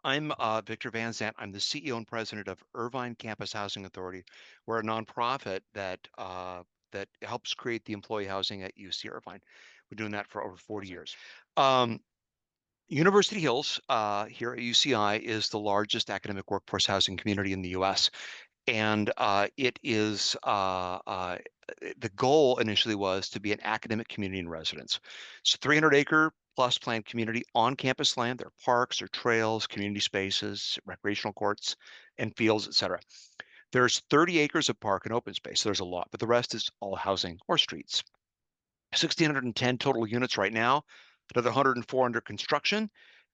I'm Victor Van Zant. I'm the CEO and president of Irvine Campus Housing Authority. We're a nonprofit that helps create the employee housing at UC Irvine. We're doing that for over 40 years. Um, University Hills here at UCI is the largest academic workforce housing community in the U.S. And it is the goal initially was to be an academic community in residence. It's a 300-acre plus planned community on campus land. There are parks, there are trails, community spaces, recreational courts, and fields, et cetera. There's 30 acres of park and open space. So there's a lot, but the rest is all housing or streets. 1,610 total units right now, another 104 under construction,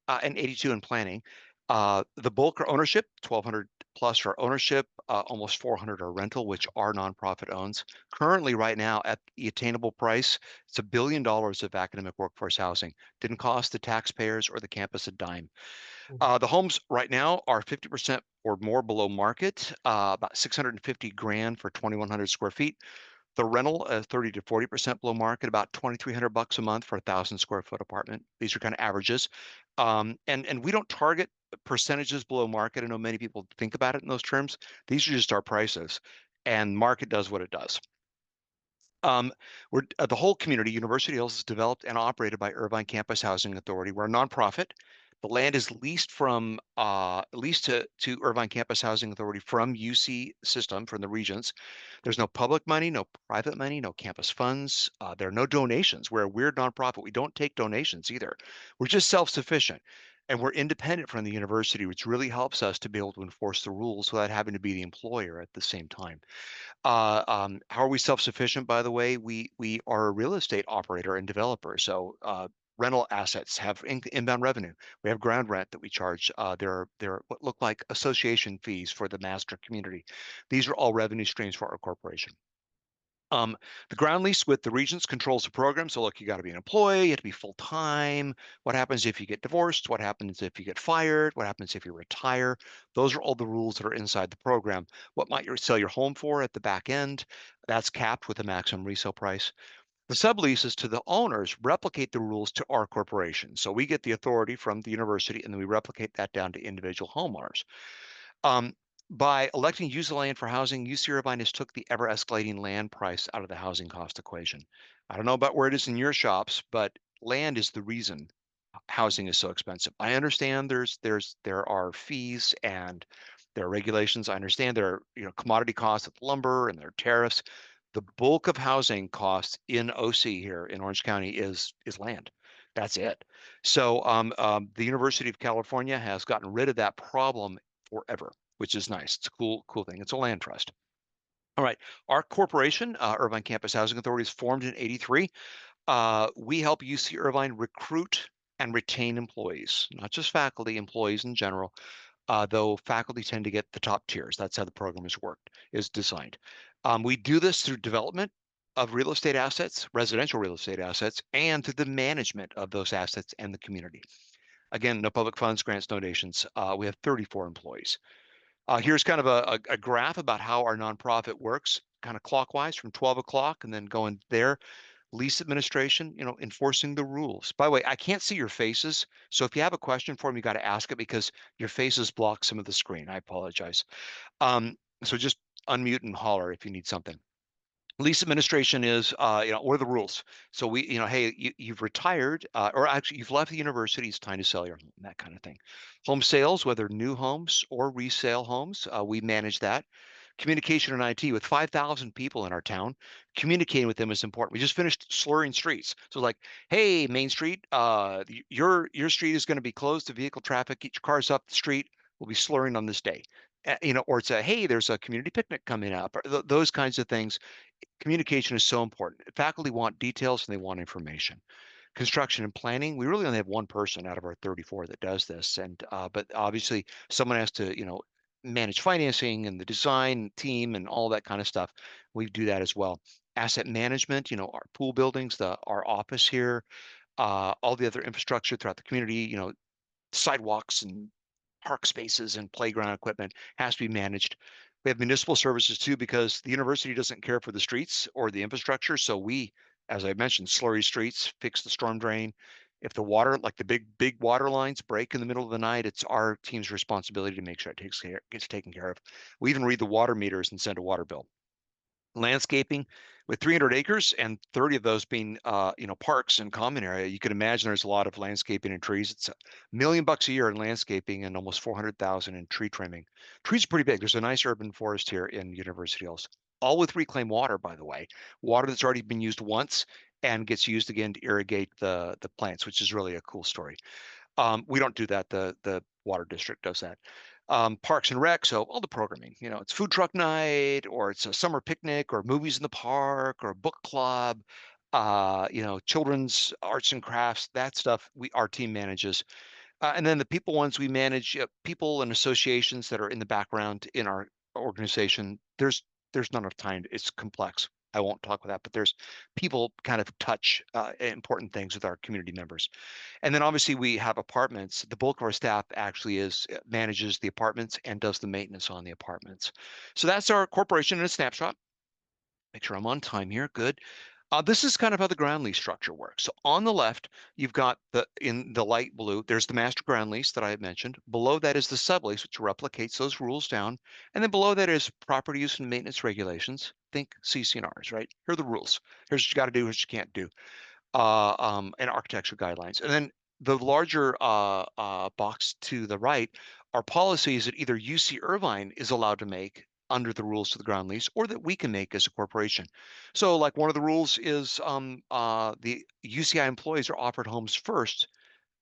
and 82 in planning. The bulk are ownership, 1,200 plus are ownership, almost 400 are rental, which our nonprofit owns. Currently, right now, at the attainable price, it's $1 billion of academic workforce housing. Didn't cost the taxpayers or the campus a dime. The homes right now are 50% or more below market, about 650 grand for 2,100 square feet. The rental, 30 to 40% below market, about 2,300 bucks a month for a 1,000 square foot apartment. These are kind of averages. And we don't target percentages below market. I know many people think about it in those terms. These are just our prices, and market does what it does. We're the whole community, University Hills, is developed and operated by Irvine Campus Housing Authority. We're a nonprofit. The land is leased to Irvine Campus Housing Authority from UC system from the Regents. There's no public money, no private money, no campus funds. There are no donations. We're a weird nonprofit. We don't take donations either. We're just self-sufficient. And we're independent from the university, which really helps us to be able to enforce the rules without having to be the employer at the same time. How are we self-sufficient, by the way? We are a real estate operator and developer. So rental assets have inbound revenue. We have ground rent that we charge. There are what look like association fees for the master community. These are all revenue streams for our corporation. Um, the ground lease with the Regents controls the program. So look, you got to be an employee, you have to be full time. What happens if you get divorced? What happens if you get fired? What happens if you retire? Those are all the rules that are inside the program. What might you sell your home for at the back end? That's capped with a maximum resale price. The subleases to the owners replicate the rules to our corporation. So we get the authority from the university and then we replicate that down to individual homeowners. Um, by electing to use the land for housing, UC Irvine has took the ever escalating land price out of the housing cost equation. I don't know about where it is in your shops, but land is the reason housing is so expensive. I understand there are fees and there are regulations. I understand there are commodity costs of lumber and there are tariffs. The bulk of housing costs in OC here in Orange County is land. That's it. So the University of California has gotten rid of that problem forever, which is nice. It's a cool thing. It's a land trust. All right. Our corporation, Irvine Campus Housing Authority, is formed in '83. We help UC Irvine recruit and retain employees, not just faculty, employees in general, though faculty tend to get the top tiers. That's how the program is designed. We do this through development of real estate assets, residential real estate assets, and through the management of those assets and the community. Again, no public funds, grants, donations. We have 34 employees. Here's kind of a graph about how our nonprofit works, kind of clockwise from 12 o'clock and then going there. Lease administration, enforcing the rules. By the way, I can't see your faces. So if you have a question for me, you got to ask it because your faces block some of the screen. I apologize. So just unmute and holler if you need something. Lease administration is, what are the rules? So we, hey, you've retired, or actually you've left the university. It's time to sell your home, that kind of thing. Home sales, whether new homes or resale homes, we manage that. Communication and IT with 5,000 people in our town. Communicating with them is important. We just finished slurring streets. So like, hey, Main Street, your street is going to be closed to vehicle traffic. Get your cars up the street. We'll be slurring on this day. Or it's a, hey, there's a community picnic coming up, or those kinds of things. Communication is so important. Faculty want details and they want information. Construction and planning, we really only have one person out of our 34 that does this, and but obviously someone has to, manage financing and the design team and all that kind of stuff. We do that as well. Asset management, our pool buildings, our office here, all the other infrastructure throughout the community, sidewalks and park spaces and playground equipment has to be managed. We have municipal services too, because the university doesn't care for the streets or the infrastructure. So we, as I mentioned, slurry streets, fix the storm drain, If the water, like the big water lines break in the middle of the night, it's our team's responsibility to make sure gets taken care of. We even read the water meters and send a water bill. Landscaping with 300 acres and 30 of those being parks and common area, you can imagine there's a lot of landscaping and trees. It's $1 million a year in landscaping and almost 400,000 in tree trimming. Trees are pretty big. There's a nice urban forest here in University Hills, all with reclaimed water, by the way, water that's already been used once and gets used again to irrigate the plants, which is really a cool story. We don't do that. The water district does that. Parks and Rec, so all the programming, it's food truck night, or it's a summer picnic, or movies in the park, or a book club, children's arts and crafts, that stuff our team manages. And then the people ones we manage, people and associations that are in the background in our organization. There's not enough time. It's complex. I won't talk about that, but there's people kind of touch important things with our community members. And then obviously we have apartments. The bulk of our staff actually manages the apartments and does the maintenance on the apartments. So that's our corporation in a snapshot. Make sure I'm on time here. Good. This is kind of how the ground lease structure works. So on the left, you've got in the light blue, there's the master ground lease that I had mentioned. Below that is the sublease, which replicates those rules down. And then below that is property use and maintenance regulations. Think CCNRs, right? Here are the rules. Here's what you got to do, here's what you can't do, and architecture guidelines. And then the larger box to the right are policies that either UC Irvine is allowed to make under the rules of the ground lease, or that we can make as a corporation. So, like one of the rules is the UCI employees are offered homes first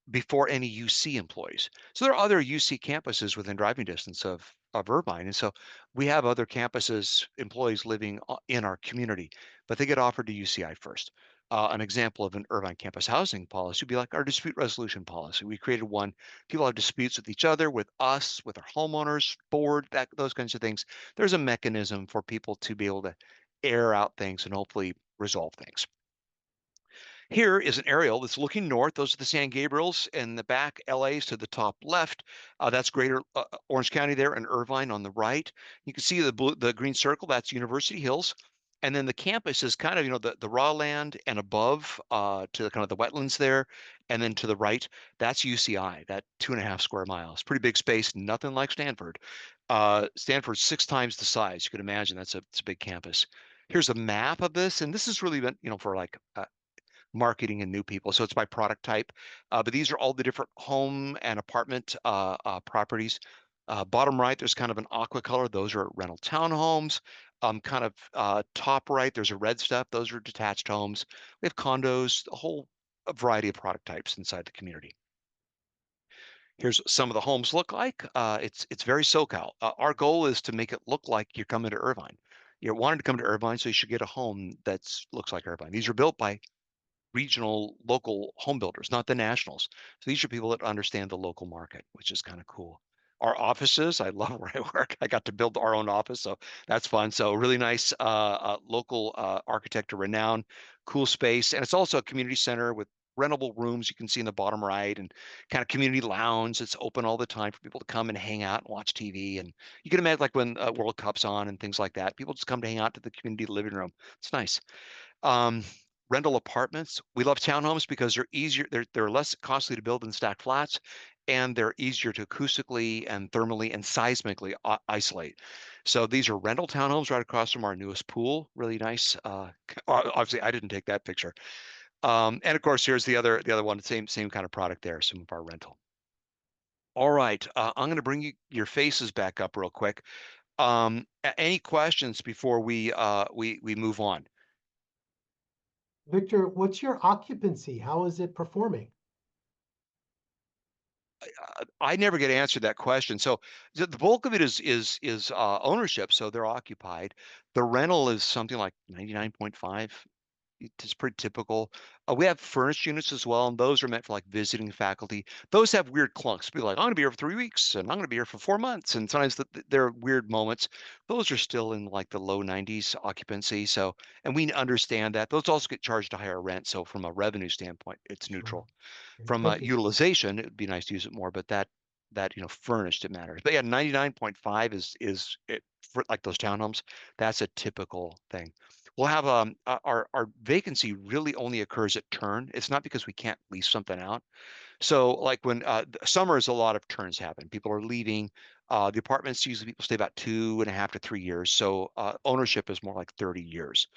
before any UC employees. So there are other UC campuses within driving distance of Irvine. And so we have other campuses, employees living in our community, but they get offered to UCI first. An example of an Irvine campus housing policy would be like our dispute resolution policy. We created one. People have disputes with each other, with us, with our homeowners, board, those kinds of things. There's a mechanism for people to be able to air out things and hopefully resolve things. Here is an aerial that's looking north. Those are the San Gabriels in the back. LA is to the top left. That's Greater Orange County there, and Irvine on the right. You can see the green circle. That's University Hills. And then the campus is kind of, the raw land, and above to the kind of the wetlands there. And then to the right, that's UCI, that 2.5 square miles. Pretty big space, nothing like Stanford. Stanford's 6 times the size. You can imagine it's a big campus. Here's a map of this, and this is really been, for like marketing and new people. So it's by product type. But these are all the different home and apartment properties. Bottom right, there's kind of an aqua color. Those are rental townhomes. Kind of top right, there's a red stuff. Those are detached homes. We have condos, a variety of product types inside the community. Here's what some of the homes look like. It's very SoCal. Our goal is to make it look like you're coming to Irvine. You're wanting to come to Irvine, so you should get a home that looks like Irvine. These are built by regional, local home builders, not the nationals. So these are people that understand the local market, which is kind of cool. Our offices, I love where I work. I got to build our own office, so that's fun. So really nice local architect of renown, cool space, and it's also a community center with rentable rooms you can see in the bottom right, and kind of community lounge. It's open all the time for people to come and hang out and watch TV. And you can imagine like when World Cup's on and things like that, people just come to hang out to the community living room. It's nice. Um, Rental apartments. We love townhomes because they're easier. They're less costly to build than stacked flats, and they're easier to acoustically and thermally and seismically isolate. So these are rental townhomes right across from our newest pool. Really nice. Obviously, I didn't take that picture. And of course, here's the other one. Same kind of product there. Some of our rental. All right, I'm going to bring your faces back up real quick. Any questions before we move on? Victor, what's your occupancy? How is it performing? I never get answered that question. So the bulk of it is ownership, so they're occupied. The rental is something like 99.5. It's pretty typical. We have furnished units as well, and those are meant for like visiting faculty. Those have weird clunks. People are like, I'm going to be here for 3 weeks, and I'm going to be here for 4 months, and sometimes they're weird moments. Those are still in like the low 90s occupancy. So, and we understand that. Those also get charged a higher rent. So from a revenue standpoint, it's Sure. neutral. From Okay. utilization, it'd be nice to use it more, but that furnished, it matters. But yeah, 99.5 is it for like those townhomes. That's a typical thing. we'll have our vacancy really only occurs at turn. It's not because we can't lease something out. So like when summer is a lot of turns happen. People are leaving. The apartments usually people stay about 2.5 to 3 years. So ownership is more like 30 years.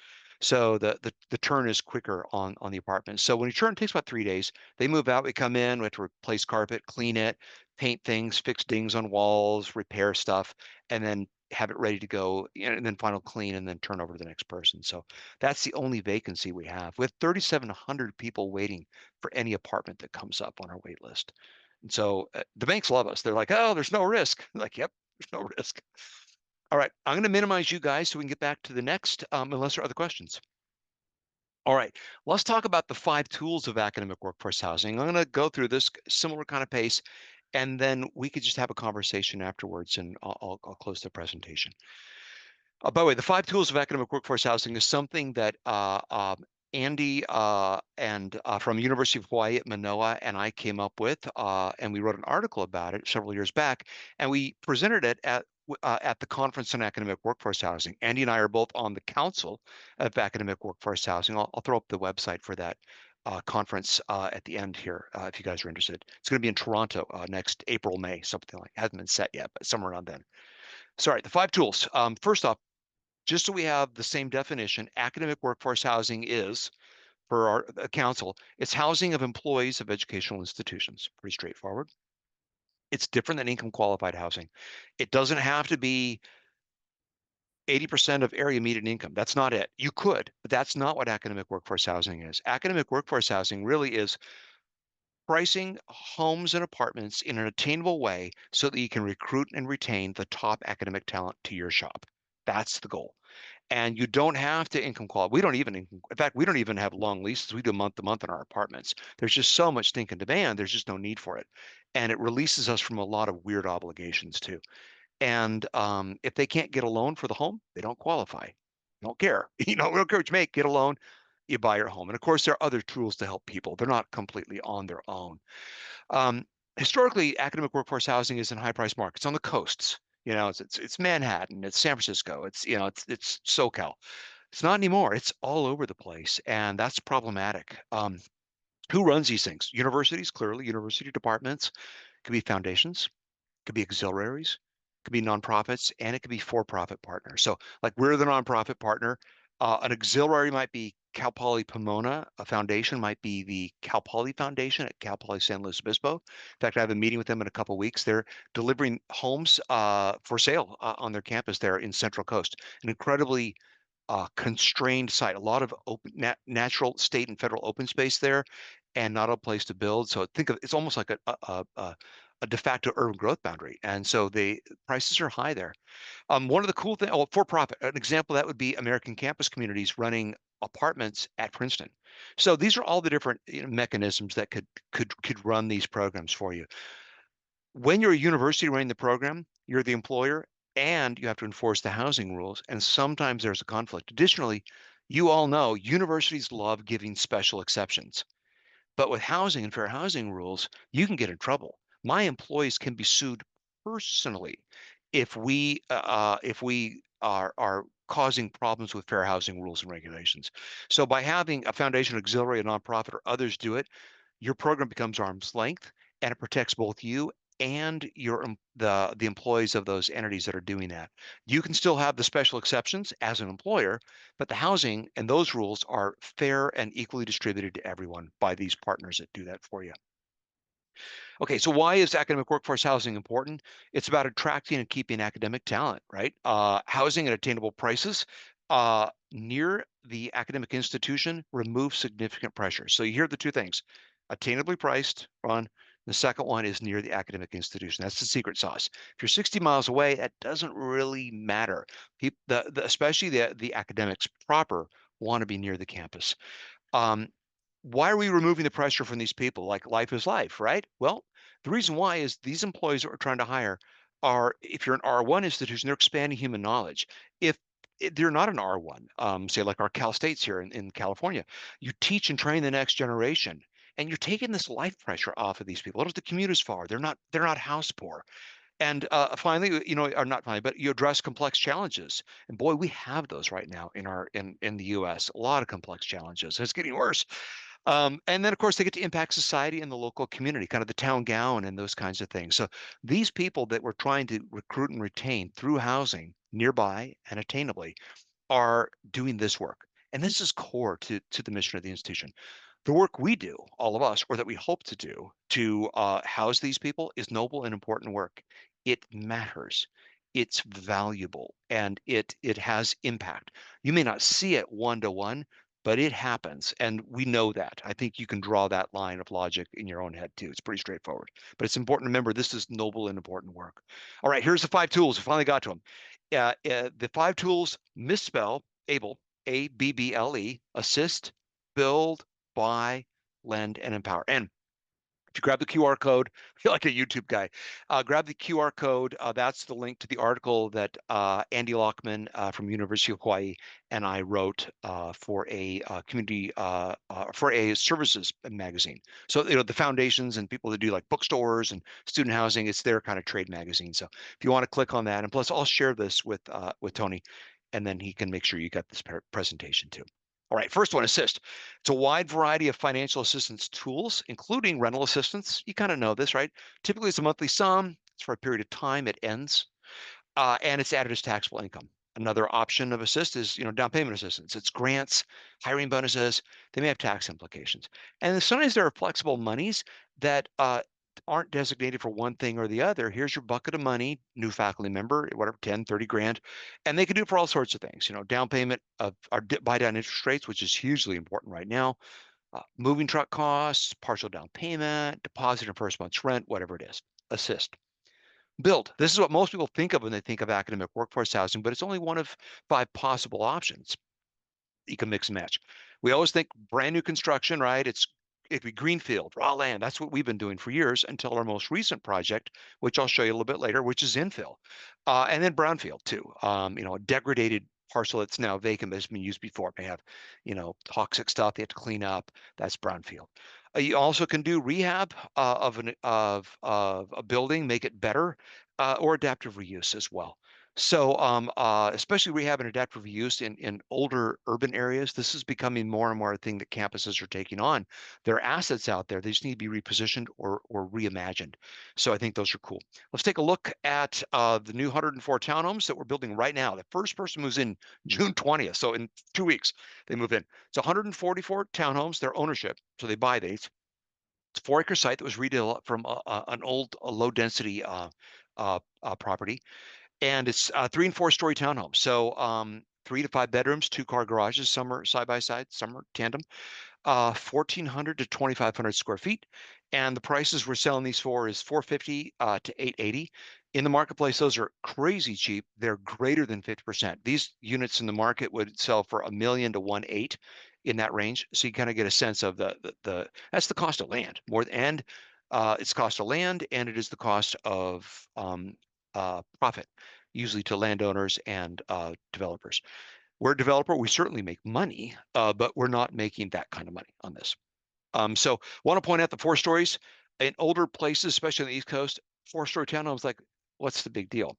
So the turn is quicker on the apartment. So when you turn, it takes about 3 days. They move out, we come in, we have to replace carpet, clean it, paint things, fix dings on walls, repair stuff, and then have it ready to go, and then final clean and then turn over to the next person. So that's the only vacancy we have. We have 3,700 people waiting for any apartment that comes up on our wait list. And so the banks love us. They're like, oh, there's no risk. I'm like, yep, there's no risk. All right, I'm going to minimize you guys so we can get back to the next, unless there are other questions. All right, let's talk about the 5 tools of academic workforce housing. I'm going to go through this similar kind of pace, and then we could just have a conversation afterwards, and I'll close the presentation. By the way, the 5 tools of academic workforce housing is something that Andy and from University of Hawaii at Manoa and I came up with, and we wrote an article about it several years back, and we presented it at the conference on academic workforce housing. Andy and I are both on the council of academic workforce housing. I'll throw up the website for that conference at the end here if you guys are interested. It's going to be in Toronto next April, May, something like. Hasn't been set yet, but somewhere around then. Sorry, the 5 tools. First off, just so we have the same definition, academic workforce housing is, for our council, it's housing of employees of educational institutions. Pretty straightforward. It's different than income qualified housing. It doesn't have to be 80% of area median income. That's not it. You could, but that's not what academic workforce housing is. Academic workforce housing really is pricing homes and apartments in an attainable way so that you can recruit and retain the top academic talent to your shop. That's the goal. And you don't have to income qualify. We don't even, in fact, we don't even have long leases. We do month to month in our apartments. There's just so much stinking demand. There's just no need for it. And it releases us from a lot of weird obligations too. And if they can't get a loan for the home, they don't qualify. Don't care. We don't care what you make, get a loan, you buy your home. And of course, there are other tools to help people. They're not completely on their own. Um, Historically, academic workforce housing is in high price markets on the coasts. It's Manhattan, it's San Francisco, it's SoCal. It's not anymore. It's all over the place, and that's problematic. Who runs these things? Universities, clearly, university departments, could be foundations, could be auxiliaries, could be nonprofits, and it could be for-profit partners. So, like we're the nonprofit partner. An auxiliary might be Cal Poly Pomona. A foundation might be the Cal Poly Foundation at Cal Poly San Luis Obispo. In fact, I have a meeting with them in a couple of weeks. They're delivering homes for sale on their campus there in Central Coast. An incredibly constrained site, a lot of natural state and federal open space there, and not a place to build. So think of it's almost like a de facto urban growth boundary, and so the prices are high there. One of the cool things, oh, for profit, an example that would be American Campus Communities running apartments at Princeton. So these are all the different mechanisms that could run these programs for you. When you're a university running the program, you're the employer and you have to enforce the housing rules. And sometimes there's a conflict. Additionally, you all know universities love giving special exceptions. But with housing and fair housing rules, you can get in trouble. My employees can be sued personally if we are causing problems with fair housing rules and regulations. So by having a foundation, auxiliary, a nonprofit, or others do it, your program becomes arm's length, and it protects both you and the employees of those entities that are doing that. You can still have the special exceptions as an employer, but the housing and those rules are fair and equally distributed to everyone by these partners that do that for you. Okay, so why is academic workforce housing important? It's about attracting and keeping academic talent, right? Housing at attainable prices near the academic institution removes significant pressure. So you hear the two things: attainably priced, Ron. The second one is near the academic institution. That's the secret sauce. If you're 60 miles away, that doesn't really matter. People, especially the academics proper, want to be near the campus. Um, why are we removing the pressure from these people? Like life is life, right? Well, the reason why is these employees that we're trying to hire are, if you're an R1 institution, they're expanding human knowledge. If they're not an R1, say like our Cal States here in California, you teach and train the next generation, and you're taking this life pressure off of these people. What if the commute is far? They're not house poor. And finally, or not finally, but you address complex challenges. And boy, we have those right now in the U.S. A lot of complex challenges. It's getting worse. And then, of course, they get to impact society and the local community, kind of the town gown and those kinds of things. So these people that we're trying to recruit and retain through housing nearby and attainably are doing this work. And this is core to the mission of the institution. The work we do, all of us, or that we hope to do to house these people is noble and important work. It matters. It's valuable and it has impact. You may not see it one to one, but it happens. And we know that. I think you can draw that line of logic in your own head too. It's pretty straightforward. But it's important to remember this is noble and important work. All right, here's the five tools. We finally got to them. The five tools misspell ABLE, ABBLE, assist, build, buy, lend, and empower. And if you grab the QR code, I feel like a YouTube guy. Grab the QR code. That's the link to the article that Andy Lockman from University of Hawaii and I wrote for a community for a services magazine. So the foundations and people that do like bookstores and student housing, it's their kind of trade magazine. So if you want to click on that, and plus I'll share this with Tony, and then he can make sure you got this presentation too. All right, first one, assist. It's a wide variety of financial assistance tools, including rental assistance. You kind of know this, right? Typically, it's a monthly sum. It's for a period of time. It ends, and it's added as taxable income. Another option of assist is, down payment assistance. It's grants, hiring bonuses. They may have tax implications. And sometimes there are flexible monies that aren't designated for one thing or the other. Here's your bucket of money, new faculty member, whatever, 10, 30 grand. And they can do it for all sorts of things, down payment of our buy down interest rates, which is hugely important right now, moving truck costs, partial down payment, deposit and first month's rent, whatever it is. Assist. Build. This is what most people think of when they think of academic workforce housing, but it's only one of five possible options. You can mix and match. We always think brand new construction, right? It could be greenfield, raw land. That's what we've been doing for years until our most recent project, which I'll show you a little bit later, which is infill, and then brownfield too. A degraded parcel that's now vacant but has been used before. It may have, toxic stuff they have to clean up. That's brownfield. You also can do rehab of a building, make it better, or adaptive reuse as well. So, especially rehab and adaptive reuse in older urban areas, this is becoming more and more a thing that campuses are taking on. There are assets out there; they just need to be repositioned or reimagined. So, I think those are cool. Let's take a look at the new 104 townhomes that we're building right now. The first person moves in June 20th, so in 2 weeks they move in. It's 144 townhomes. Their ownership, so they buy these. It's a 4-acre site that was redeveloped from an old low density property, and it's 3 and 4 story townhomes. So 3 to 5 bedrooms, 2-car garages. Some are side by side, some are tandem. 1,400 to 2,500 square feet, and the prices we're selling these for is 450 to 880. In the marketplace, those are crazy cheap. They're greater than 50%. These units in the market would sell for a million to 1.8 in that range. So you kind of get a sense of the that's the cost of land more and it's cost of land, and it is the cost of profit, usually to landowners and developers. We're a developer. We certainly make money, but we're not making that kind of money on this. So want to point out the 4 stories in older places, especially on the East Coast, 4-story townhomes, like, what's the big deal?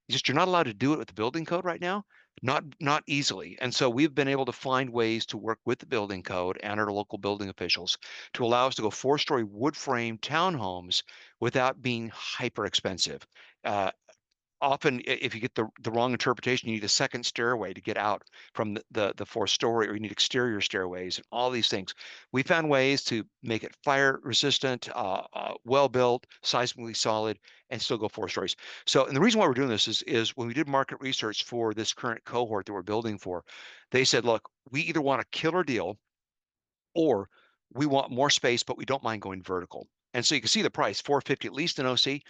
Just you're not allowed to do it with the building code right now, not easily. And so we've been able to find ways to work with the building code and our local building officials to allow us to go 4-story wood frame townhomes without being hyper expensive. Often if you get the wrong interpretation, you need a second stairway to get out from the 4-story, or you need exterior stairways and all these things. We found ways to make it fire resistant, well built, seismically solid, and still go 4 stories. So, and the reason why we're doing this is when we did market research for this current cohort that we're building for, they said, look, we either want a killer deal or we want more space, but we don't mind going vertical. And so you can see the price, 450 at least in OC.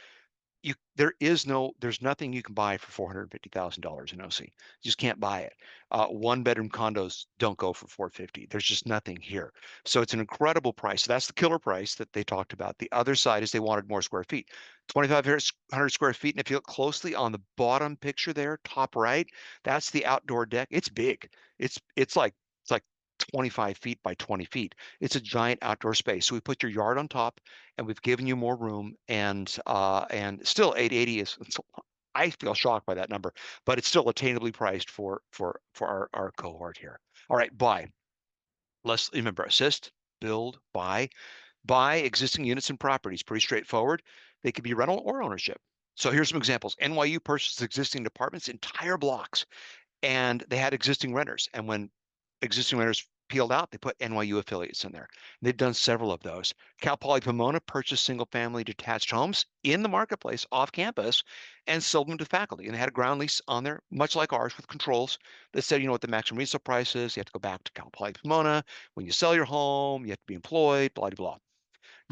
There's nothing you can buy for $450,000 in OC. You just can't buy it. 1 bedroom condos don't go for 450. There's just nothing here. So it's an incredible price. So that's the killer price that they talked about. The other side is they wanted more square feet, 2,500 square feet. And if you look closely on the bottom picture there, top right, that's the outdoor deck. It's big. It's like 25 feet by 20 feet. It's a giant outdoor space. So we put your yard on top, and we've given you more room. And still 880 is. I feel shocked by that number, but it's still attainably priced for our cohort here. All right, buy. Let's remember: assist, build, buy. Buy existing units and properties. Pretty straightforward. They could be rental or ownership. So here's some examples. NYU purchased existing apartments, entire blocks, and they had existing renters. And when existing renters peeled out, they put NYU affiliates in there. They've done several of those. Cal Poly Pomona purchased single-family detached homes in the marketplace off campus and sold them to faculty. And they had a ground lease on there, much like ours, with controls that said, you know what the maximum resale price is. You have to go back to Cal Poly Pomona. When you sell your home, you have to be employed, blah, blah, blah.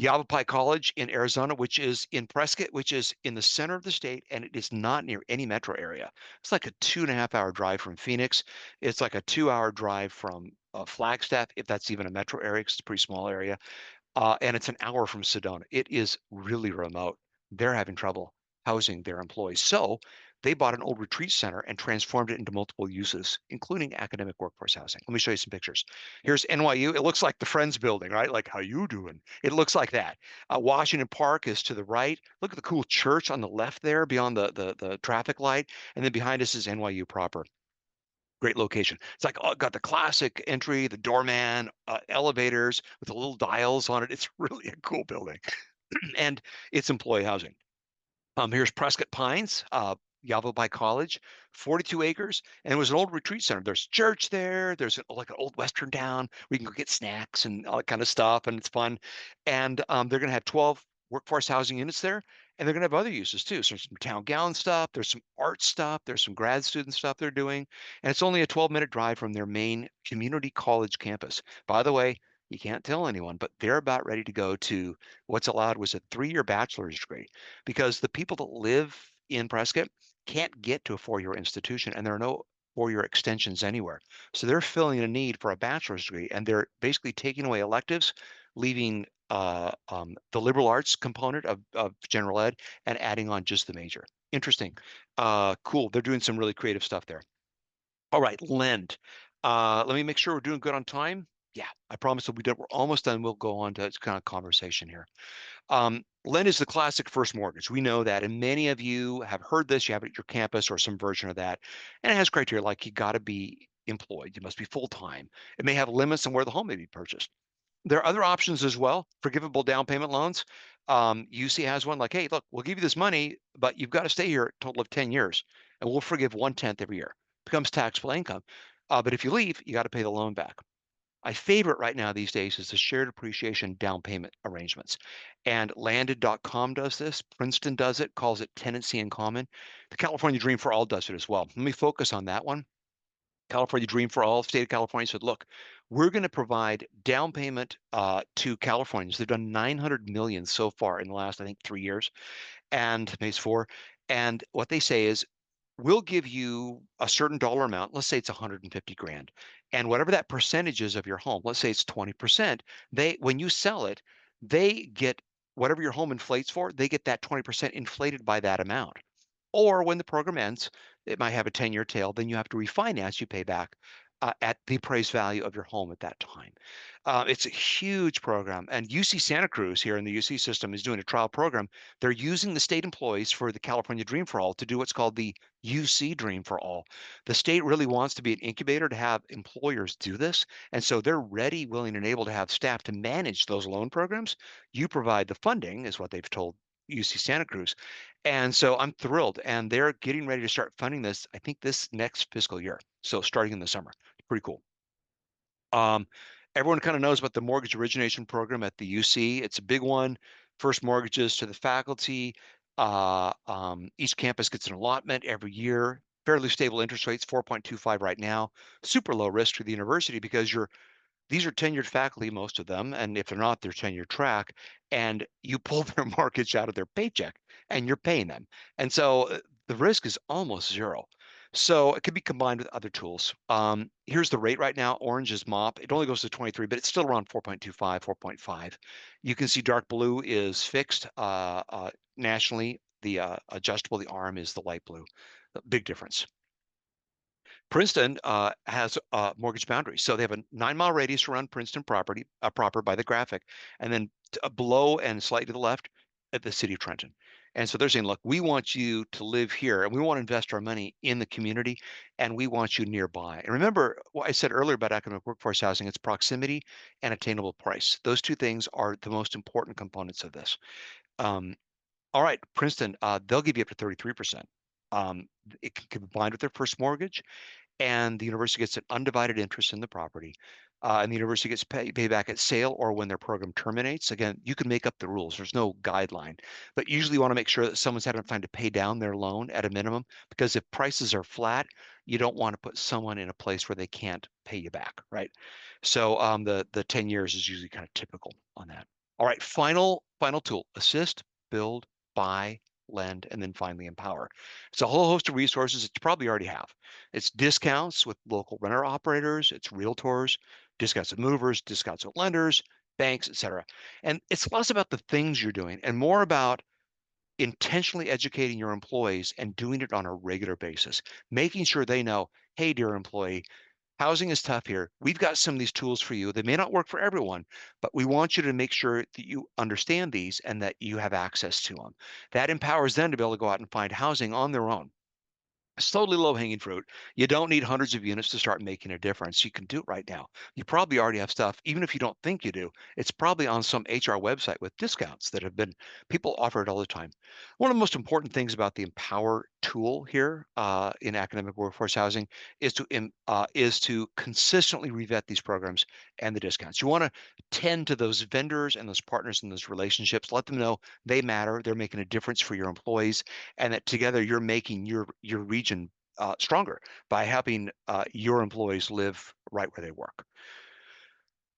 Yavapai College in Arizona, which is in Prescott, which is in the center of the state, and it is not near any metro area. It's like a 2.5 hour drive from Phoenix. It's like a 2 hour drive from Flagstaff, if that's even a metro area, 'cause it's a pretty small area. And it's an hour from Sedona. It is really remote. They're having trouble housing their employees. So they bought an old retreat center and transformed it into multiple uses, including academic workforce housing. Let me show you some pictures. Here's NYU. It looks like the Friends building, right? Like, how you doing? It looks like that. Washington Park is to the right. Look at the cool church on the left there beyond the traffic light. And then behind us is NYU proper. Great location. It's like, oh, got the classic entry, the doorman, elevators with the little dials on it. It's really a cool building. And it's employee housing. Here's Prescott Pines, Yavapai College, 42 acres, and it was an old retreat center. There's a church there. There's like an old Western town where you can go get snacks and all that kind of stuff, and it's fun. And they're going to have 12 workforce housing units there, and they're going to have other uses too. So there's some town gown stuff, there's some art stuff, there's some grad student stuff they're doing, and it's only a 12-minute drive from their main community college campus. By the way, you can't tell anyone, but they're about ready to go to what's allowed was a 3-year bachelor's degree because the people that live in Prescott can't get to a 4-year institution, and there are no 4-year extensions anywhere. So they're filling a need for a bachelor's degree, and they're basically taking away electives, leaving the liberal arts component of general ed and adding on just the major. Interesting. Cool. They're doing some really creative stuff there. All right, lend. Let me make sure we're doing good on time. Yeah, I promise that we're almost done. We'll go on to kind of conversation here. Lend is the classic first mortgage. We know that, and many of you have heard this. You have it at your campus or some version of that, and it has criteria like you got to be employed, you must be full time. It may have limits on where the home may be purchased. There are other options as well, forgivable down payment loans. UC has one like, hey, look, we'll give you this money, but you've got to stay here a total of 10 years, and we'll forgive 1/10 every year. Becomes taxable income. But if you leave, you got to pay the loan back. My favorite right now these days is the shared appreciation down payment arrangements. And landed.com does this. Princeton does it, calls it tenancy in common. The California Dream for All does it as well. Let me focus on that one. California Dream for All, state of California said, look, we're going to provide down payment to Californians. They've done 900 million so far in the last, I think, 3 years, and maybe it's four. And what they say is, we'll give you a certain dollar amount. Let's say it's 150 grand. And whatever that percentage is of your home, let's say it's 20%, when you sell it, they get whatever your home inflates for, they get that 20% inflated by that amount. Or when the program ends, it might have a 10-year tail, then you have to refinance, you pay back at the appraised value of your home at that time. It's a huge program. And UC Santa Cruz here in the UC system is doing a trial program. They're using the state employees for the California Dream for All to do what's called the UC Dream for All. The state really wants to be an incubator to have employers do this. And so they're ready, willing, and able to have staff to manage those loan programs. You provide the funding, is what they've told UC Santa Cruz. And so I'm thrilled. And they're getting ready to start funding this, I think, this next fiscal year. So starting in the summer. Pretty cool. Um, Everyone kind of knows about the mortgage origination program at the UC. It's a big one. First mortgages to the faculty. Each campus gets an allotment every year. Fairly stable interest rates, 4.25 right now. Super low risk to the university because these are tenured faculty, most of them, and if they're not, they're tenure track, and you pull their mortgage out of their paycheck and you're paying them. And so the risk is almost zero. So it can be combined with other tools. Here's the rate right now. Orange is MOP. It only goes to 23, but it's still around 4.25, 4.5. You can see dark blue is fixed nationally. The adjustable, the ARM is the light blue. Big difference. Princeton has mortgage boundaries, so they have a 9 mile radius around Princeton property proper by the graphic, and then below and slightly to the left at the city of Trenton. And so they're saying, look, we want you to live here, and we want to invest our money in the community, and we want you nearby. And remember what I said earlier about academic workforce housing: it's proximity and attainable price. Those two things are the most important components of this. Um, all right, Princeton, they'll give you up to 33%. It can combine with their first mortgage, and the university gets an undivided interest in the property. And the university gets payback at sale or when their program terminates. Again, you can make up the rules. There's no guideline, but usually you want to make sure that someone's had enough time to pay down their loan at a minimum, because if prices are flat, you don't want to put someone in a place where they can't pay you back, right? So the 10 years is usually kind of typical on that. All right, final tool: assist, build, buy, lend, and then finally empower. It's a whole host of resources that you probably already have. It's discounts with local renter operators, it's realtors, discounts with movers, discounts with lenders, banks, etc. And it's less about the things you're doing and more about intentionally educating your employees and doing it on a regular basis, making sure they know, hey, dear employee, housing is tough here. We've got some of these tools for you. They may not work for everyone, but we want you to make sure that you understand these and that you have access to them. That empowers them to be able to go out and find housing on their own. It's totally low hanging fruit. You don't need hundreds of units to start making a difference. You can do it right now. You probably already have stuff, even if you don't think you do. It's probably on some HR website with discounts that have been, people offer it all the time. One of the most important things about the Empower tool here in academic workforce housing is to consistently revet these programs and the discounts. You want to tend to those vendors and those partners and those relationships. Let them know they matter. They're making a difference for your employees, and that together you're making your region stronger by helping your employees live right where they work.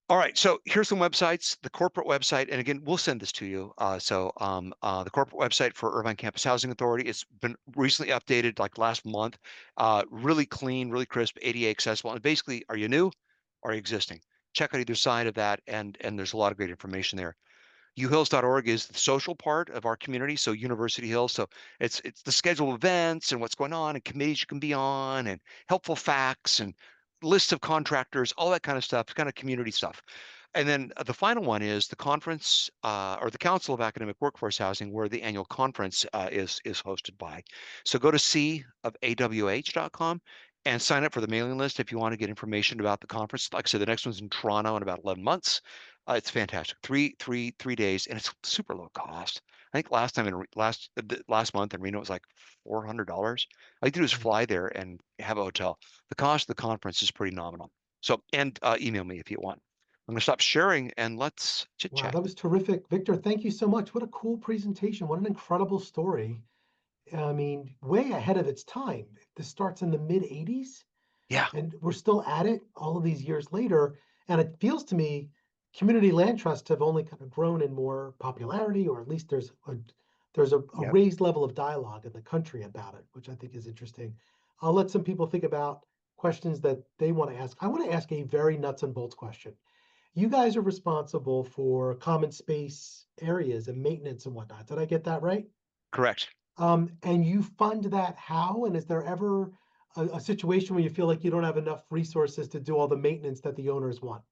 All right, so here's some websites. The corporate website, and again, we'll send this to you. The corporate website for Irvine Campus Housing Authority, it's been recently updated, like last month. Really clean, really crisp, ADA accessible. And basically, are you new or are you existing? Check out either side of that, and there's a lot of great information there. UHills.org is the social part of our community, so University Hills. So it's the schedule of events and what's going on and committees you can be on and helpful facts and lists of contractors, all that kind of stuff, kind of community stuff. And then the final one is the conference or the Council of Academic Workforce Housing, where the annual conference is hosted by. So go to cofawh.com and sign up for the mailing list if you want to get information about the conference. Like I said, the next one's in Toronto in about 11 months. It's fantastic. Three days, and it's super low cost. I think last time in last month in Reno it was like $400. All you do is Mm. fly there and have a hotel. The cost of the conference is pretty nominal. So, and email me if you want. I'm going to stop sharing and let's chit Wow, chat. that was terrific. Victor, thank you so much. What a cool presentation. What an incredible story. I mean, way ahead of its time. This starts in the mid 80s. Yeah. And we're still at it all of these years later. And it feels to me community land trusts have only kind of grown in more popularity, or at least there's a Yep. raised level of dialogue in the country about it, which I think is interesting. I'll let some people think about questions that they want to ask. I want to ask a very nuts and bolts question. You guys are responsible for common space areas and maintenance and whatnot. Did I get that right? Correct. And you fund that how? And is there ever a situation where you feel like you don't have enough resources to do all the maintenance that the owners want?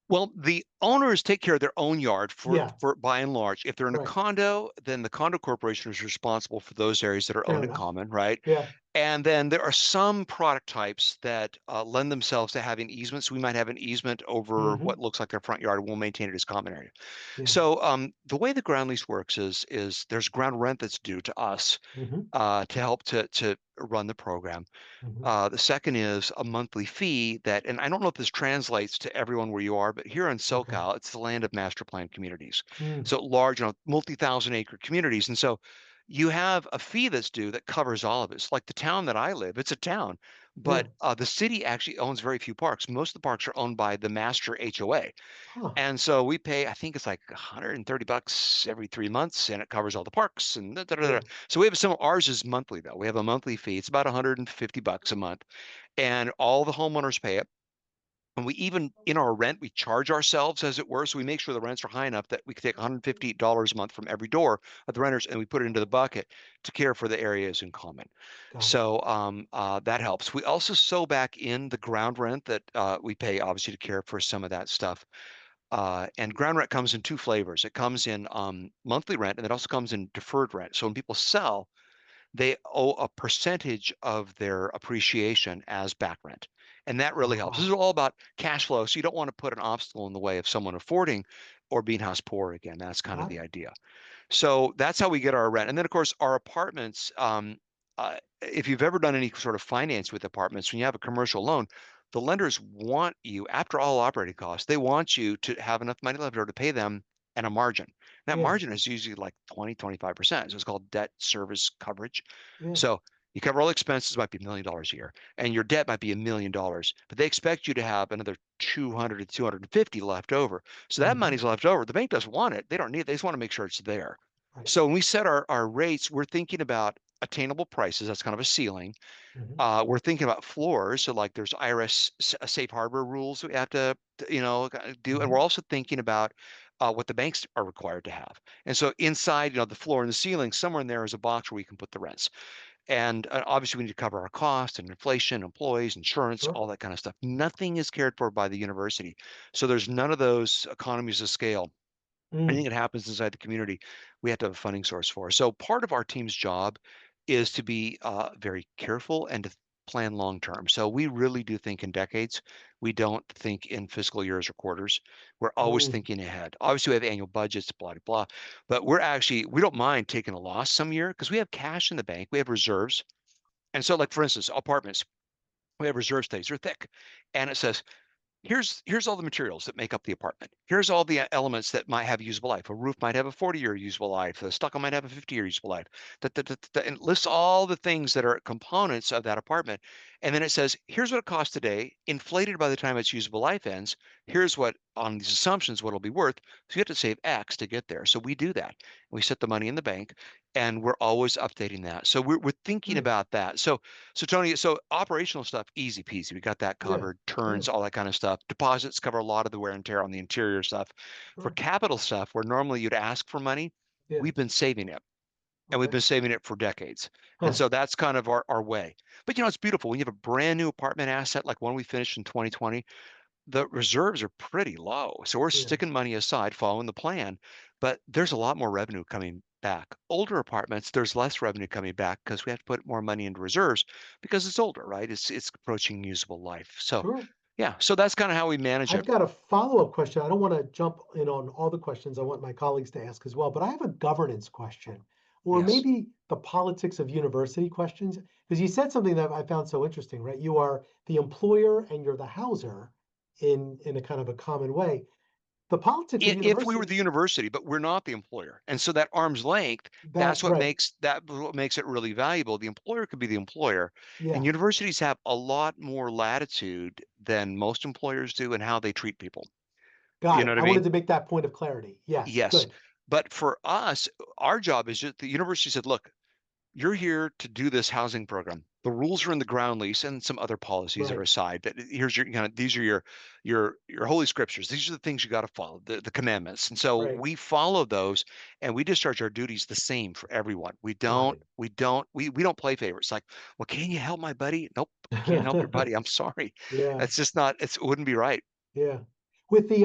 Well, the owners take care of their own yard Yeah, for by and large. If they're in a right. condo, then the condo corporation is responsible for those areas that are Fair owned in enough. common, right? Yeah. And then there are some product types that lend themselves to having easements. We might have an easement over Hmm. what looks like their front yard, and we'll maintain it as common area. Yeah. So the way the ground lease works is there's ground rent that's due to us Hmm. to help to run the program. Hmm. The second is a monthly fee that, and I don't know if this translates to everyone where you are, but here in Okay. SoCal, it's the land of master plan communities. Mm. So large, multi-thousand acre communities. And so you have a fee that's due that covers all of it. It's like the town that I live, it's a town, Yeah. but the city actually owns very few parks. Most of the parks are owned by the master HOA. Huh. And so we pay, I think it's like $130 every 3 months, and it covers all the parks and da, da, da, da. Yeah. So we have some, ours is monthly though. We have a monthly fee. It's about $150 a month, and all the homeowners pay it. And we even in our rent, we charge ourselves, as it were. So we make sure the rents are high enough that we can take $150 a month from every door of the renters and we put it into the bucket to care for the areas in common. Got it. So that helps. We also sew back in the ground rent that we pay, obviously, to care for some of that stuff. And ground rent comes in two flavors. It comes in monthly rent, and it also comes in deferred rent. So when people sell, they owe a percentage of their appreciation as back rent. And that really helps. This is Ah, all about cash flow. So you don't want to put an obstacle in the way of someone affording or being house poor again. That's kind of got the it. idea. So that's how we get our rent. And then, of course, our apartments. If you've ever done any sort of finance with apartments, when you have a commercial loan, the lenders want you, after all operating costs, they want you to have enough money left over to pay them and a margin. That Yeah, margin is usually like 20, 25%. So it's called debt service coverage. yeah. So you cover all expenses, might be $1 million a year, and your debt might be $1 million, but they expect you to have another 200 to 250 left over. So that Hmm. money's left over. The bank doesn't want it. They don't need it. They just want to make sure it's there. Right. So when we set our rates, we're thinking about attainable prices. That's kind of a ceiling. Hmm. We're thinking about floors. So like there's IRS safe harbor rules we have to do. And we're Hmm. also thinking about what the banks are required to have. And so inside, the floor and the ceiling, somewhere in there is a box where we can put the rents. And obviously we need to cover our costs and inflation, employees, insurance, Sure. all that kind of stuff. Nothing is cared for by the university. So there's none of those economies of scale. Anything Mm. that happens inside the community, we have to have a funding source for. So part of our team's job is to be very careful and to plan long term. So we really do think in decades. We don't think in fiscal years or quarters. We're always Mm. thinking ahead. Obviously, we have annual budgets, blah, blah, blah. But we don't mind taking a loss some year because we have cash in the bank. We have reserves. And so, like, for instance, apartments, we have reserve studies. They're thick. And it says, here's all the materials that make up the apartment. Here's all the elements that might have usable life. A roof might have a 40-year usable life. A stucco might have a 50-year usable life. And it lists all the things that are components of that apartment. And then it says, here's what it costs today, inflated by the time its usable life ends. Here's what, on these assumptions, what it'll be worth. So you have to save X to get there. So we do that. We set the money in the bank and we're always updating that. So we're thinking Good. about that. So Tony, so operational stuff, easy peasy. We got that Yeah. covered. Good. Turns, all that kind of stuff. Deposits cover a lot of the wear and tear on the interior stuff. For Sure. capital stuff, where normally you'd ask for money, Yeah. we've been saving it. And we've Okay. been saving it for decades. And Huh. so that's kind of our way. But it's beautiful. When you have a brand new apartment asset like one we finished in 2020, the reserves are pretty low. So we're Yeah. sticking money aside, following the plan, but there's a lot more revenue coming back. Older apartments, there's less revenue coming back because we have to put more money into reserves because it's older, right? It's approaching usable life. So Sure. yeah, so that's kind of how we manage I've it. got a follow-up question. I don't want to jump in on all the questions I want my colleagues to ask as well, but I have a governance question, or Yes. maybe the politics of university questions, because you said something that I found so interesting, right? You are the employer and you're the houser in a kind of a common way. The politics of If we were university, the university, but we're not the employer. And so that arm's length, that right. that's what makes it really valuable. The employer could be the employer, and Yeah, universities have a lot more latitude than most employers do in how they treat people. You got know it. what I I wanted mean? to make that point of clarity. Yes, Yes. good. But for us, our job is just the university said, look, you're here to do this housing program. The rules are in the ground lease and some other policies that are Right, aside. But here's your these are your holy scriptures. These are the things you got to follow, the commandments. And so right. we follow those and we discharge our duties the same for everyone. Got it. We don't play favorites. Like, well, can you help my buddy? Nope, can't help your buddy. I'm sorry. Yeah. That's just not, it wouldn't be right. Yeah. With the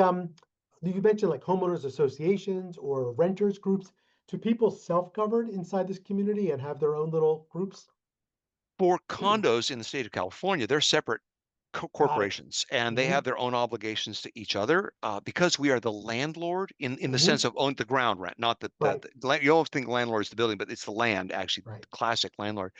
you mentioned like homeowners associations or renters groups. Do people self-govern inside this community and have their own little groups? For condos in the state of California, they're separate Got it. corporations, and they Hmm. have their own obligations to each other because we are the landlord in the Hmm. sense of own the ground rent, not Right. you always think landlord is the building, but it's the land actually, Right. the classic landlord.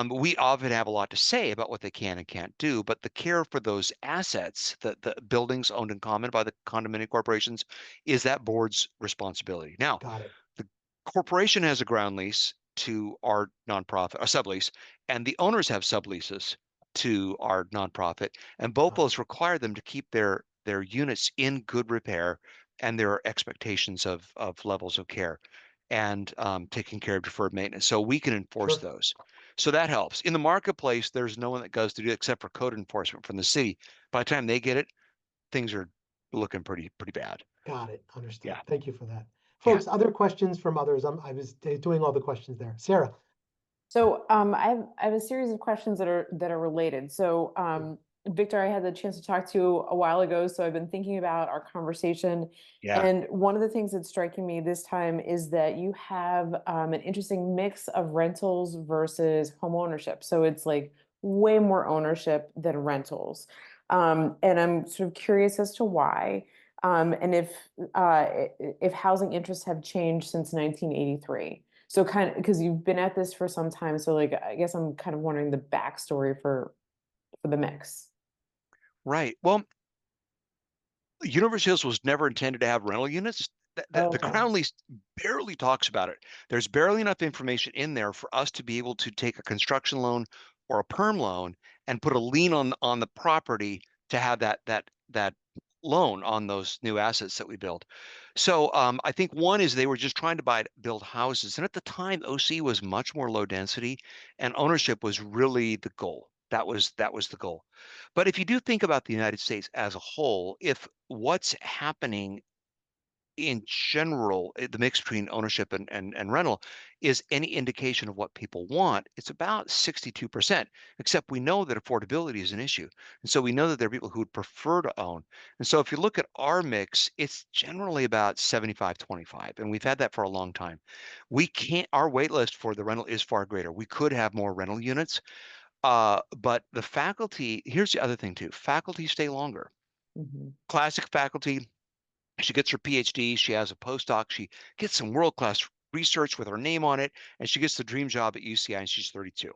We often have a lot to say about what they can and can't do, but the care for those assets, the buildings owned in common by the condominium corporations, is that board's responsibility. Now, Got it. the corporation has a ground lease to our nonprofit, a sublease, and the owners have subleases to our nonprofit, and both Got it. those require them to keep their units in good repair, and there are expectations of levels of care and taking care of deferred maintenance. So we can enforce Sure. those. So that helps. In the marketplace, there's no one that goes to do it except for code enforcement from the city. By the time they get it, things are looking pretty bad. Got it. Understood. Yeah, Thank you for that. yeah, Folks, other questions from others? I was doing all the questions there. Sarah. So I have a series of questions that are related. So Victor, I had the chance to talk to you a while ago, so I've been thinking about our conversation. yeah. And one of the things that's striking me this time is that you have an interesting mix of rentals versus home ownership. So it's like way more ownership than rentals. And I'm sort of curious as to why, and if housing interests have changed since 1983. So kind of because you've been at this for some time, so like I guess I'm kind of wondering the backstory for the mix. Right. Well, University Hills was never intended to have rental units. The Okay. ground lease barely talks about it. There's barely enough information in there for us to be able to take a construction loan or a perm loan and put a lien on the property to have that loan on those new assets that we build. So I think one is they were just trying to build houses, and at the time, OC was much more low density, and ownership was really the goal. That was the goal. But if you do think about the United States as a whole, if what's happening in general, the mix between ownership and rental is any indication of what people want, it's about 62%, except we know that affordability is an issue. And so we know that there are people who would prefer to own. And so if you look at our mix, it's generally about 75-25, and we've had that for a long time. We can't, our wait list for the rental is far greater. We could have more rental units, but the faculty, here's the other thing too, faculty stay longer. Mhm. Classic faculty, she gets her PhD, she has a postdoc, she gets some world-class research with her name on it, and she gets the dream job at UCI and she's 32.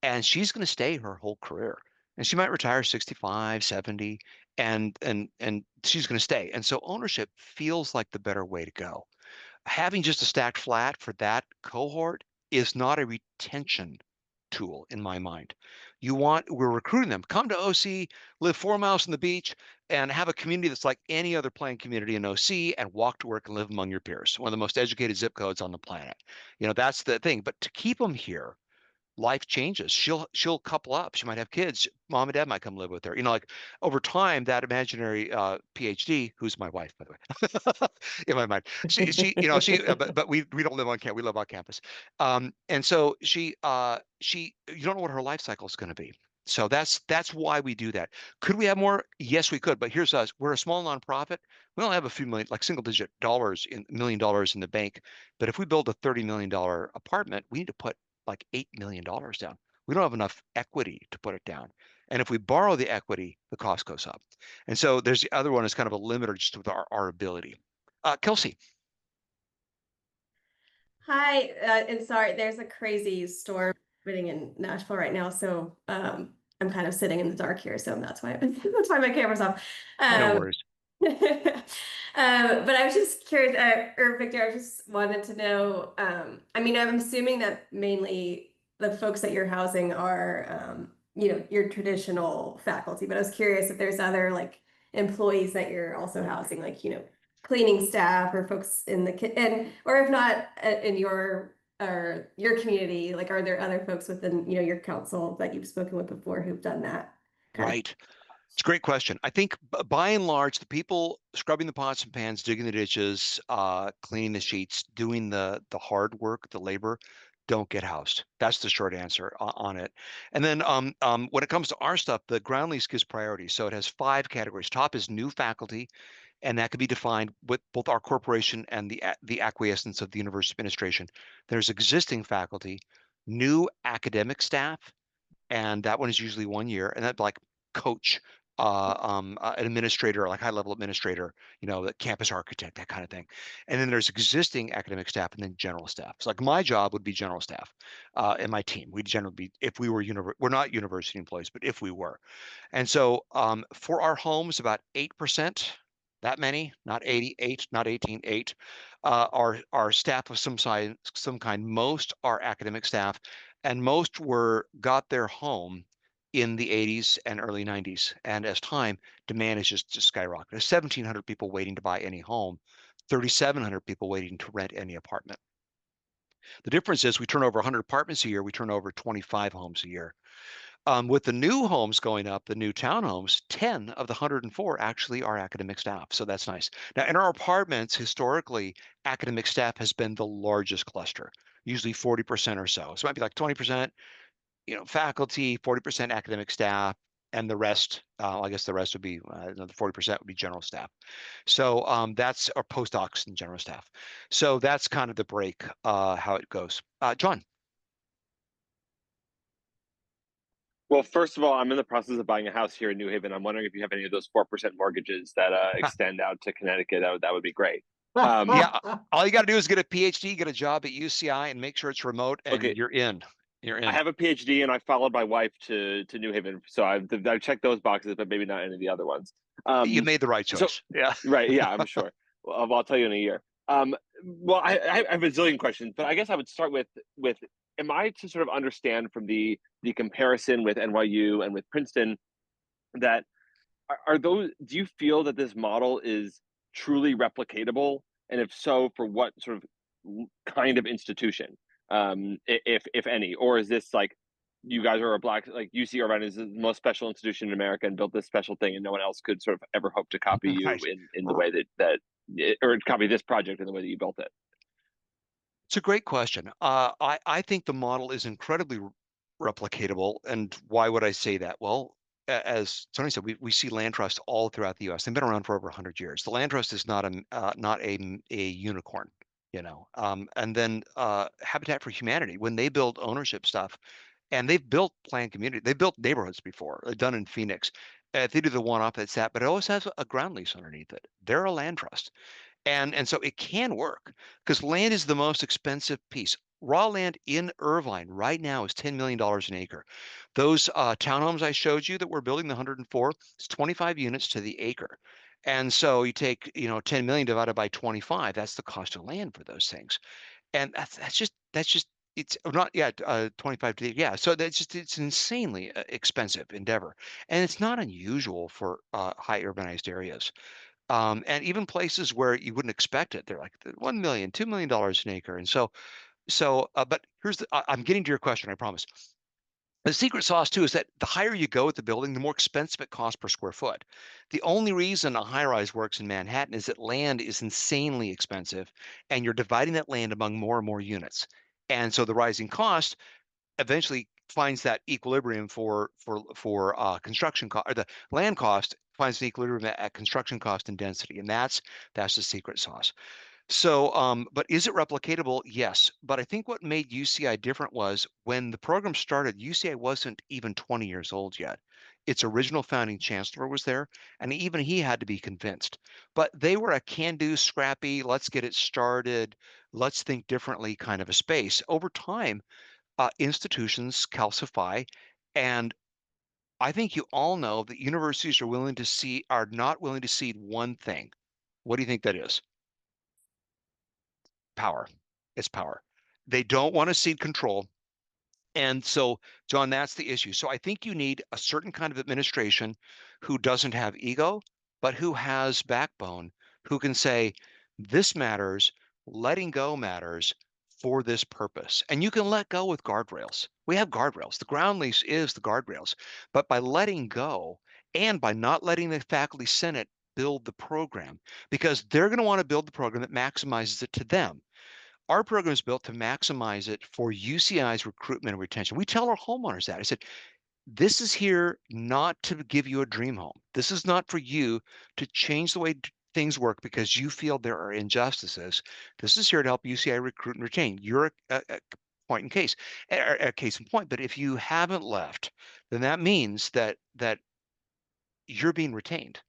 And she's going to stay her whole career. And she might retire 65, 70, and she's going to stay. And so ownership feels like the better way to go. Having just a stacked flat for that cohort is not a retention tool in my mind. We're recruiting them. Come to OC, live 4 miles from the beach, and have a community that's like any other planned community in OC, and walk to work and live among your peers. One of the most educated zip codes on the planet. That's the thing. But to keep them here, life changes. She'll couple up. She might have kids. Mom and dad might come live with her. Like over time, that imaginary PhD, who's my wife, by the way, in my mind, but we don't live on campus. We live on campus, and so you don't know what her life cycle is going to be. So that's why we do that. Could we have more? Yes, we could. But here's us. We're a small nonprofit. We only have a few million, like single digit dollars in $1 million in the bank. But if we build a $30 million apartment, we need to put like $8 million down. We don't have enough equity to put it down. And if we borrow the equity, the cost goes up. And so there's the other one is kind of a limiter just with our ability. Kelsey. Hi, and sorry, there's a crazy storm happening in Nashville right now, so I'm kind of sitting in the dark here, so that's why that's why my camera's off. No Um, worries. but I was just curious, or Victor, I just wanted to know. I mean, I'm assuming that mainly the folks that you're housing are, your traditional faculty, but I was curious if there's other like employees that you're also housing, like, cleaning staff or folks in the and or if not in your or your community, like are there other folks within your council that you've spoken with before who've done that kind of? Right. It's a great question. I think by and large, the people scrubbing the pots and pans, digging the ditches, cleaning the sheets, doing the hard work, the labor, don't get housed. That's the short answer on it. And then when it comes to our stuff, the ground lease gives priority. So it has 5 categories. Top is new faculty, and that can be defined with both our corporation and the acquiescence of the university administration. There's existing faculty, new academic staff, and that one is usually 1 year, and that like coach, an administrator, like high level administrator, the campus architect, that kind of thing. And then there's existing academic staff, and then general staff. So like my job would be general staff, and my team. We'd generally be if we were we're not university employees, but if we were. And so for our homes, about 8%, that many, not 88, not 18, 8, are staff of some kind. Most are academic staff, and most got their home in the 80s and early 90s. And as time, demand is just skyrocketed. There's 1,700 people waiting to buy any home, 3,700 people waiting to rent any apartment. The difference is we turn over 100 apartments a year, we turn over 25 homes a year. With the new homes going up, the new townhomes, 10 of the 104 actually are academic staff. So that's nice. Now, in our apartments, historically, academic staff has been the largest cluster, usually 40% or so. So it might be like 20%, faculty, 40% academic staff, and the rest, I guess the rest would be another 40% would be general staff. So that's our postdocs and general staff. So that's kind of the break, how it goes. John. Well, first of all, I'm in the process of buying a house here in New Haven. I'm wondering if you have any of those 4% mortgages that extend out to Connecticut. That would be great. Yeah, all you got to do is get a PhD, get a job at UCI, and make sure it's remote, and Okay, you're in. You're I in. have a PhD and I followed my wife to New Haven, so I've checked those boxes, but maybe not any of the other ones. You Um, made the right so choice. Yeah. right, yeah, I'm sure. Well, I'll tell you in a year. Well, I have a zillion questions, but I guess I would start with am I to sort of understand from the comparison with NYU and with Princeton that are those do you feel that this model is truly replicatable, and if so, for what sort of kind of institution, if any, or is this like you guys are a black, like UC Irvine is the most special institution in America and built this special thing and no one else could sort of ever hope to copy you Right. in the way or copy this project in the way that you built it? It's a great question. I think the model is incredibly replicatable. And why would I say that? Well, as Tony said, we see land trust all throughout the U.S. They've been around for over 100 years. The land trust is not a unicorn, And then Habitat for Humanity, when they build ownership stuff, and they've built planned community, they built neighborhoods before, done in Phoenix. They do the one off that's that, but it always has a ground lease underneath it. They're a land trust. And so it can work because land is the most expensive piece. Raw land in Irvine right now is $10 million an acre. Those townhomes I showed you that we're building, the 104, it's 25 units to the acre. And so you take, 10 million divided by 25, that's the cost of land for those things. And that's just it's not, yeah, 25 to, yeah. So it's insanely expensive endeavor. And it's not unusual for high urbanized areas. And even places where you wouldn't expect it, they're like 1 million, $2 million an acre. And but I'm getting to your question, I promise. The secret sauce too is that the higher you go with the building, the more expensive it costs per square foot. The only reason a high rise works in Manhattan is that land is insanely expensive and you're dividing that land among more and more units. And so the rising cost eventually finds that equilibrium for construction cost, or the land cost finds an equilibrium at construction cost and density, and that's the secret sauce. So, but is it replicatable? Yes. But I think what made UCI different was when the program started, UCI wasn't even 20 years old yet. Its original founding chancellor was there, and even he had to be convinced. But they were a can-do, scrappy, let's get it started, let's think differently kind of a space. Over time, institutions calcify, and I think you all know that universities are not willing to cede one thing. What do you think that is? Power. It's power. They don't want to cede control. And so, John, that's the issue. So I think you need a certain kind of administration who doesn't have ego, but who has backbone, who can say, this matters, letting go matters for this purpose. And you can let go with guardrails. We have guardrails. The ground lease is the guardrails. But by letting go and by not letting the faculty senate build the program, because they're going to want to build the program that maximizes it to them. Our program is built to maximize it for UCI's recruitment and retention. We tell our homeowners that. I said, this is here not to give you a dream home. This is not for you to change the way things work because you feel there are injustices. This is here to help UCI recruit and retain. You're a point in case, a case in point. But if you haven't left, then that means that you're being retained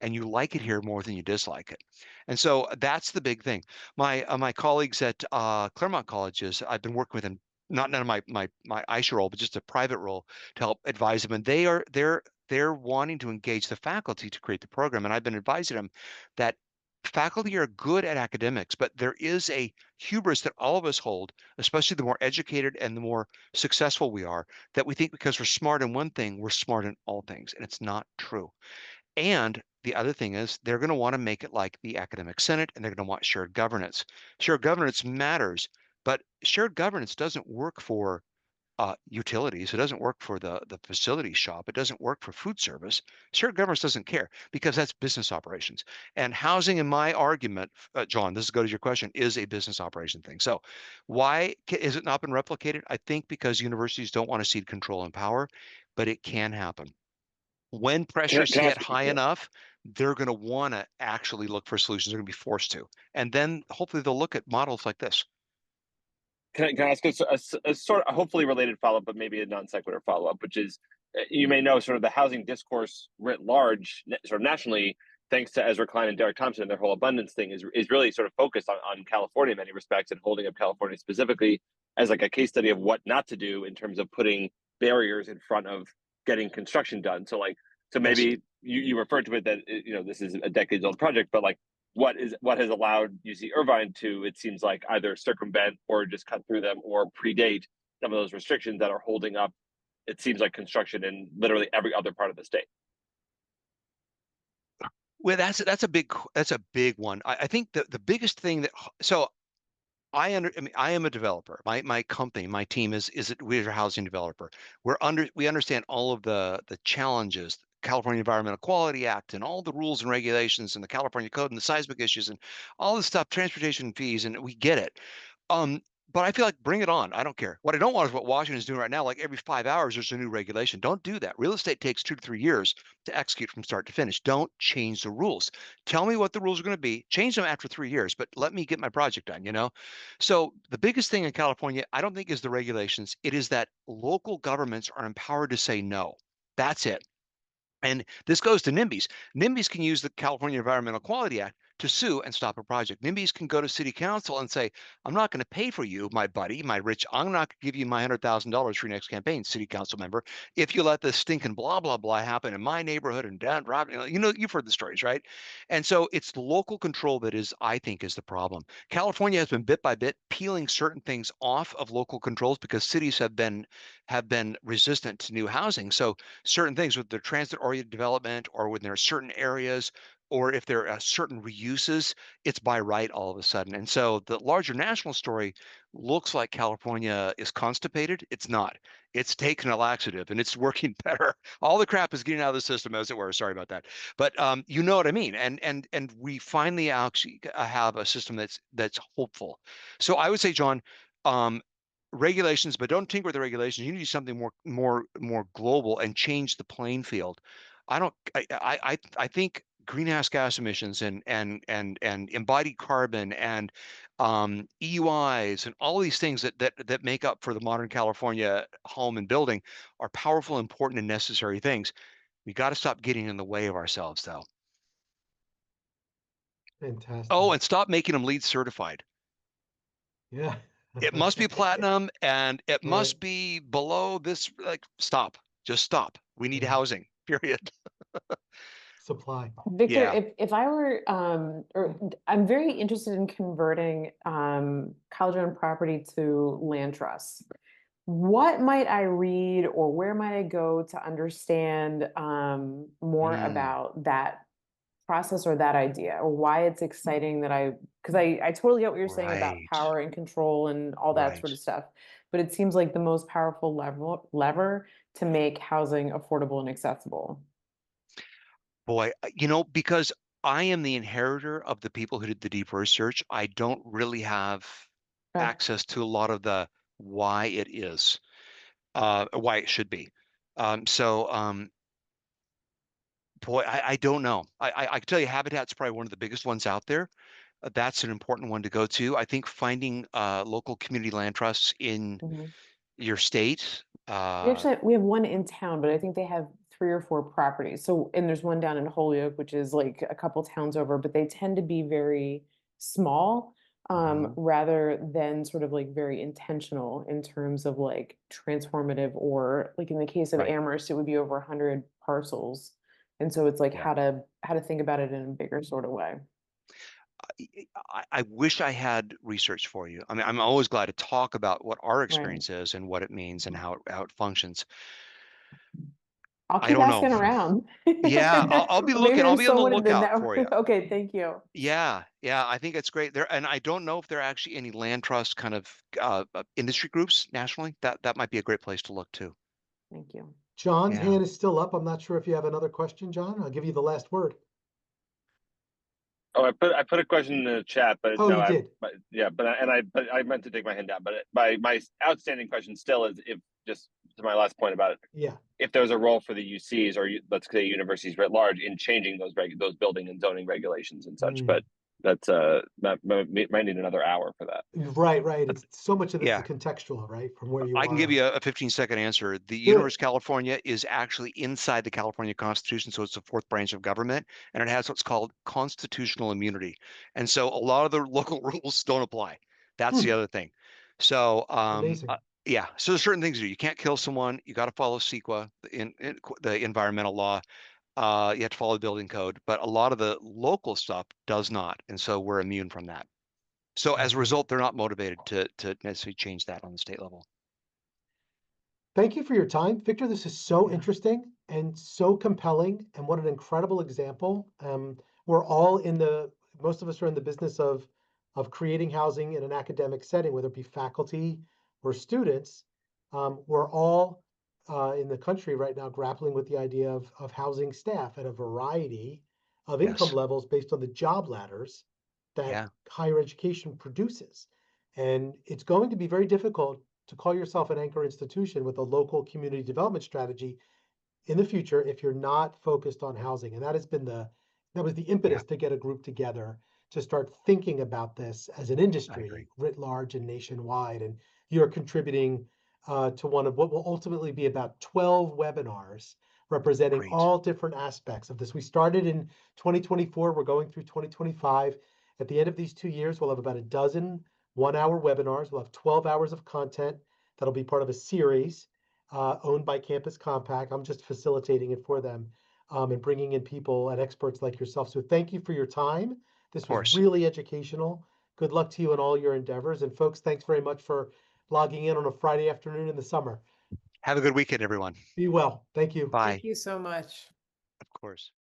and you like it here more than you dislike it. And so that's the big thing. My colleagues at Claremont Colleges, I've been working with them, not in my ISHA role, but just a private role to help advise them. And they're wanting to engage the faculty to create the program. And I've been advising them that faculty are good at academics, but there is a hubris that all of us hold, especially the more educated and the more successful we are, that we think because we're smart in one thing, we're smart in all things. And it's not true. And the other thing is they're going to want to make it like the academic senate, and they're going to want shared governance. Shared governance matters, but shared governance doesn't work for utilities. It doesn't work for the facility shop. It doesn't work for food service. Certain governments doesn't care because that's business operations. And housing, in my argument, John, this goes to your question, is a business operation thing. So why is it not been replicated? I think because universities don't want to cede control and power, but it can happen. When pressures Can I hit ask? high Yeah. enough, they're going to want to actually look for solutions. They're going to be forced to. And then hopefully they'll look at models like this. Can I ask a sort of hopefully related follow up, but maybe a non sequitur follow up, which is you may know sort of the housing discourse writ large, sort of nationally, thanks to Ezra Klein and Derek Thompson, and their whole abundance thing is really sort of focused on California in many respects and holding up California specifically as like a case study of what not to do in terms of putting barriers in front of getting construction done. So Yes. maybe you referred to it that this is a decades old project, but like what has allowed UC Irvine to, it seems like, either circumvent or just cut through them or predate some of those restrictions that are holding up, it seems like, construction in literally every other part of the state. Well, that's a big one. I think the biggest thing that so I mean, I am a developer. My company, my team we're a housing developer. We understand all of the challenges, California Environmental Quality Act and all the rules and regulations and the California Code and the seismic issues and all this stuff, transportation fees, and we get it. Um, but I feel like bring it on. I don't care. What I don't want is what Washington is doing right now. Like every 5 hours, there's a new regulation. Don't do that. Real estate takes 2 to 3 years to execute from start to finish. Don't change the rules. Tell me what the rules are going to be. Change them after 3 years, but let me get my project done. So the biggest thing in California, I don't think is the regulations. It is that local governments are empowered to say no. That's it. And this goes to NIMBYs. NIMBYs can use the California Environmental Quality Act to sue and stop a project. NIMBYs can go to city council and say, I'm not going to pay for you, my buddy, my rich, I'm not going to give you my $100,000 for your next campaign, city council member, if you let this stinking blah, blah, blah happen in my neighborhood and down, you've heard the stories, right? And so it's local control that I think, is the problem. California has been bit by bit peeling certain things off of local controls because cities have been resistant to new housing. So certain things with their transit-oriented development or when there are certain areas or if there are certain reuses, it's by right all of a sudden. And so the larger national story looks like California is constipated. It's not. It's taken a laxative and it's working better. All the crap is getting out of the system, as it were. Sorry about that, but you know what I mean. And we finally actually have a system that's hopeful. So I would say, John, um, regulations, but don't tinker with the regulations. You need something more global and change the playing field. I don't. I think greenhouse gas emissions and embodied carbon and EUIs and all these things that make up for the modern California home and building are powerful, important, and necessary things. We got to stop getting in the way of ourselves, though. Oh, Fantastic. and stop making them LEED certified. Yeah. It must be platinum and it Right. must be below this. Like, stop. Just stop. We need Yeah. housing, period. Supply. Victor, Yeah. if I were, I'm very interested in converting college-owned property to land trusts. What might I read or where might I go to understand more Mm, about that process or that idea, or why it's exciting because I totally get what you're saying about right. power and control and all that Right. sort of stuff, but it seems like the most powerful lever to make housing affordable and accessible. Boy, because I am the inheritor of the people who did the deep research, I don't really have Okay. access to a lot of the why it is, why it should be. So, boy, I don't know. I can tell you Habitat's probably one of the biggest ones out there. That's an important one to go to. I think finding local community land trusts in Mhm. your state. We have one in town, but I think they have 3 or 4 properties. So, and there's one down in Holyoke, which is like a couple towns over, but they tend to be very small, Mhm. rather than sort of like very intentional in terms of like transformative, or like in the case of Right. Amherst, it would be over 100 parcels. And so it's like Yeah. how to think about it in a bigger sort of way. I wish I had research for you. I mean, I'm always glad to talk about what our Right. experience is and what it means and how it functions. I'll I keep don't know. asking around. Yeah, I'll be Or maybe looking. I'll there's be on the someone in the lookout for you. network. Okay, thank you. Yeah, yeah, I think it's great there, and I don't know if there are actually any land trust kind of industry groups nationally. That might be a great place to look too. Thank you. John's Yeah. hand is still up. I'm not sure if you have another question, John. I'll give you the last word. Oh, I put a question in the chat, but Oh, no, you did. but I meant to take my hand down. But my outstanding question still is, if just to my last point about it, Yeah. if there's a role for the UCs, or let's say universities writ large, in changing those building and zoning regulations and such. Mm. But that's that might need another hour for that. Right, right. It's so much of this is Yeah, contextual, right? From where you I can give are. you a 15-second answer. The Do it. University of California is actually inside the California Constitution, so it's the fourth branch of government, and it has what's called constitutional immunity. And so a lot of the local rules don't apply. That's the Hmm. other thing. So, Amazing. yeah, so there's certain things to do. You can't kill someone. You got to follow CEQA, the environmental law. You have to follow the building code, but a lot of the local stuff does not, and so we're immune from that. So as a Excellent. result, they're not motivated to necessarily change that on the state level. Thank you for your time. Victor, this is so Yeah. interesting and so compelling, and what an incredible example. We're all most of us are in the business of creating housing in an academic setting, whether it be faculty or students. We're all in the country right now grappling with the idea of housing staff at a variety of income Yes. levels based on the job ladders that Yeah. higher education produces. And it's going to be very difficult to call yourself an anchor institution with a local community development strategy in the future if you're not focused on housing. And that was the Yeah. impetus to get a group together to start thinking about this as an I agree. industry writ large and nationwide. And you're contributing to one of what will ultimately be about 12 webinars representing Great. all different aspects of this. We started in 2024. We're going through 2025. At the end of these 2 years, we'll have about a dozen 1 hour webinars. We'll have 12 hours of content that'll be part of a series owned by Campus Compact. I'm just facilitating it for them and bringing in people and experts like yourself. So thank you for your time. Of This was course. really educational. Good luck to you in all your endeavors. And folks, thanks very much for logging in on a Friday afternoon in the summer. Have a good weekend, everyone. Be well. Thank you. Bye. Thank you so much. Of course.